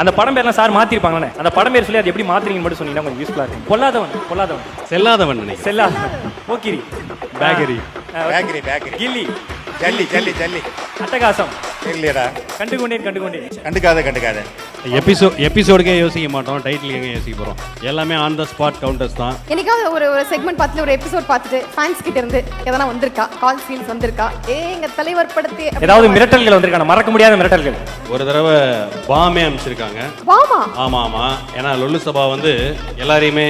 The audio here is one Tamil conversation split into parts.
அந்த படம் பேர்லாம் சார் மாத்திருப்பாங்களே, அந்த படம் பேர் சொல்லி அது எப்படி மாத்துறீங்கன்னு மட்டும் சொன்னீங்கன்னா கொஞ்சம் யூஸ்ஃபுல்லா இருக்கும். பொல்லாதவன் செல்லாதவன் நினைக்கிறேன். செல்லாதவன், போக்கிரி, பேக்கரி, கில்லி, ஜல்லி அட்டகாசம், இல்லையடா, கண்டுகொண்டேன். எபிசோடுக்கே யோசிக்க மாட்டோம், டைட்டில் எங்கே யோசிக்க போகிறோம். எல்லாமே ஆன் த ஸ்பாட் கவுண்டர்ஸ் தான். என்னைக்காவது ஒரு செக்மெண்ட் பார்த்துட்டு ஒரு எபிசோட் பார்த்துட்டு ஃபேன்ஸ் கிட்ட இருந்து எதனா வந்திருக்கா, கால் சீன்ஸ் வந்திருக்கா, எங்க தலைவர் படத்தை ஏதாவது மிரட்டல்கள் வந்திருக்கான, மறக்க முடியாத மிரட்டல்கள்? ஒரு தடவை பாமே அனுப்பிச்சிருக்காங்க. வாமா? ஆமா. ஏன்னா லொல்லு சபா வந்து எல்லாரையுமே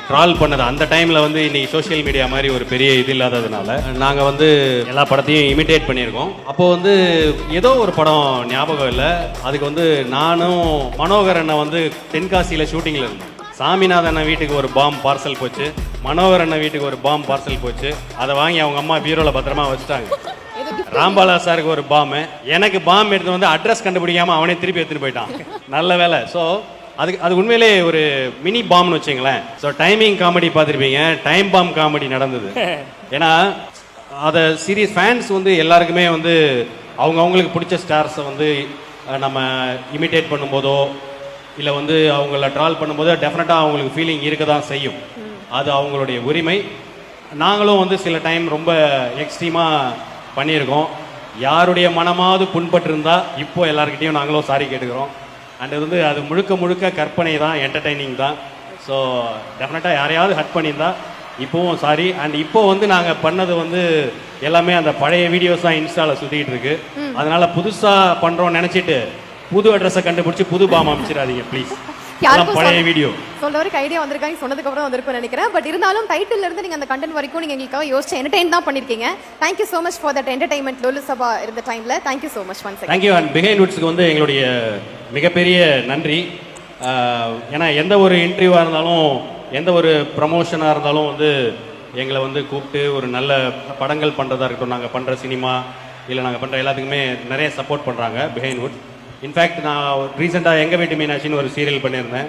ட்ரால் பண்ணது அந்த டைம்ல வந்து இன்னைக்கு சோஷியல் மீடியா மாதிரி ஒரு பெரிய இது இல்லாததுனால நாங்க வந்து எல்லா படத்தையும் இமிட்டேட் பண்ணியிருக்கோம். அப்போ வந்து ஏதோ ஒரு படம் ஞாபகம் இல்லை, அதுக்கு வந்து நானும் மனோகர் அண்ணன் வந்து தென்காசியில ஷூட்டிங்ல இருந்தோம். சாமிநாதன் அண்ணன் வீட்டுக்கு ஒரு பாம் பார்சல் போச்சு, மனோகர் அண்ணன் வீட்டுக்கு ஒரு பாம் பார்சல் போச்சு. அதை வாங்கி அவங்க அம்மா பீரோல பத்திரமா வச்சுட்டாங்க. ராம்பாலா சாருக்கு ஒரு பாம், எனக்கு பாம் எடுத்து வந்து அட்ரஸ் கண்டுபிடிக்காம அவனே திருப்பி எடுத்துட்டு போயிட்டான். நல்ல வேலை. ஸோ அது உண்மையிலே ஒரு மினி பாம்னு வச்சுங்களேன். ஸோ டைமிங் காமெடி பார்த்துருப்பீங்க, டைம் பாம் காமெடி நடந்தது. ஏன்னா அதை சீரியஸ் ஃபேன்ஸ் வந்து எல்லாருக்குமே வந்து அவங்களுக்கு பிடிச்ச ஸ்டார்ஸை வந்து நம்ம இமிட்டேட் பண்ணும்போதோ இல்லை வந்து அவங்கள ட்ரால் பண்ணும்போதோ டெஃபினட்டாக அவங்களுக்கு ஃபீலிங் இருக்க தான் செய்யும். அது அவங்களுடைய உரிமை. நாங்களும் வந்து சில டைம் ரொம்ப எக்ஸ்ட்ரீமாக பண்ணியிருக்கோம். யாருடைய மனமாவது புண்பட்டிருந்தா இப்போ எல்லாருக்கிட்டையும் நாங்களும் சாரி கேட்டுக்கிறோம். அண்ட் வந்து அது முழுக்க கற்பனை தான், என்டர்டைனிங் தான். ஸோ டெஃபினட்டாக யாரையாவது ஹர்ட் பண்ணியிருந்தா இப்போவும் சாரி. அண்ட் இப்போ வந்து நாங்கள் பண்ணது வந்து எல்லாமே அந்த பழைய வீடியோஸ் தான் இன்ஸ்டாவில் சுற்றிக்கிட்டு இருக்கு. அதனால புதுசாக பண்ணுறோம்னு நினச்சிட்டு புது அட்ரஸை கண்டுபிடிச்சி புது பாம் அமைச்சிடாதீங்க ப்ளீஸ். பழைய வீடியோ சொல்றவருக்கு ஐடியா வந்திருக்காங்க, சொன்னதுக்கு அப்புறம் வந்திருக்கும் நினைக்கிறேன். பட் இருந்தாலும் டைட்டில் இருந்து நீங்க அந்த கண்டென்ட் வரைக்கும் நீங்க எங்களுக்காக யோசிச்சு என்டர்டெயின் தான் பண்ணிருக்கீங்க. Thank you so much for that entertainment Lollu Sabha இருந்த டைம்ல. Thank you so much once again. Thank you. And பிஹைண்ட் வுட்ஸ்க்கு வந்து எங்களுடைய மிகப்பெரிய நன்றி. ஏன்னா எந்த ஒரு இன்டர்வியூவாக இருந்தாலும் எந்த ஒரு ப்ரமோஷனாக இருந்தாலும் வந்து எங்களை வந்து கூப்பிட்டு ஒரு நல்ல படங்கள் பண்ணுறதா இருக்கட்டும், நாங்கள் பண்ணுற சினிமா இல்லை நாங்கள் பண்ணுற எல்லாத்துக்குமே நிறைய சப்போர்ட் பண்ணுறாங்க பிஹைண்ட் வுட். இன்ஃபேக்ட் நான் ரீசெண்டாக எங்கள் வீட்டு மீனாட்சின்னு ஒரு சீரியல் பண்ணியிருந்தேன்.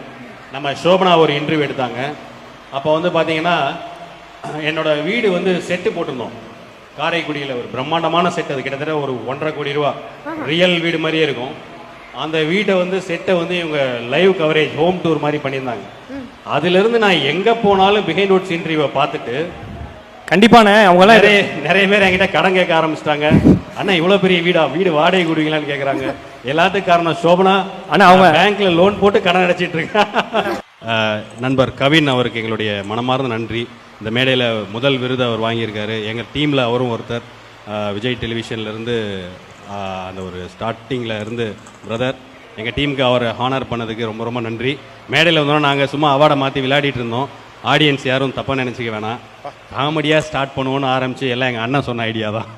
நம்ம சோபனா ஒரு இன்டர்வியூ எடுத்தாங்க. அப்போ வந்து பார்த்தீங்கன்னா என்னோட வீடு வந்து செட்டு போட்டிருந்தோம் காரைக்குடியில், ஒரு பிரம்மாண்டமான செட். அது கிட்டத்தட்ட ஒரு 1.5 கோடி ரூபா ரியல் வீடு மாதிரியே இருக்கும். அந்த வீட்டை வந்து செட்டை வந்து இவங்க லைவ் கவரேஜ் ஹோம் டூர் மாதிரி பண்ணியிருந்தாங்க. அதுலேருந்து நான் எங்கே போனாலும் பிஹைண்ட் வுட்ஸ் இன்டர்வியூவை பார்த்துட்டு கண்டிப்பான அவங்களாம் நிறைய பேர் என்கிட்ட கடன் கேட்க ஆரம்பிச்சிட்டாங்க. அண்ணா இவ்வளோ பெரிய வீடு வாடகை கொடுவீங்களான்னு கேட்குறாங்க. எல்லாத்துக்கும் காரணம் சோபனா. ஆனால் அவங்க பேங்க்ல லோன் போட்டு கடன் அடைச்சிட்டு இருக்காங்க. நண்பர் கவின் அவருக்கு எங்களுடைய மனமார்ந்த நன்றி. இந்த மேடையில் முதல் விருது அவர் வாங்கியிருக்காரு. எங்கள் டீமில் அவரும் ஒருத்தர். விஜய் டெலிவிஷன்லேருந்து அந்த ஒரு ஸ்டார்டிங்கில் இருந்து பிரதர் எங்கள் டீமுக்கு அவரை ஹானர் பண்ணதுக்கு ரொம்ப ரொம்ப நன்றி. மேடையில் வந்தோம், நாங்கள் சும்மா அவார்டை மாற்றி விளையாடிட்டு இருந்தோம். ஆடியன்ஸ் யாரும் தப்பாக நினச்சிக்க வேணாம், காமெடியாக ஸ்டார்ட் பண்ணுவோன்னு ஆரம்பித்து எல்லாம் எங்கள் அண்ணன் சொன்ன ஐடியா தான்.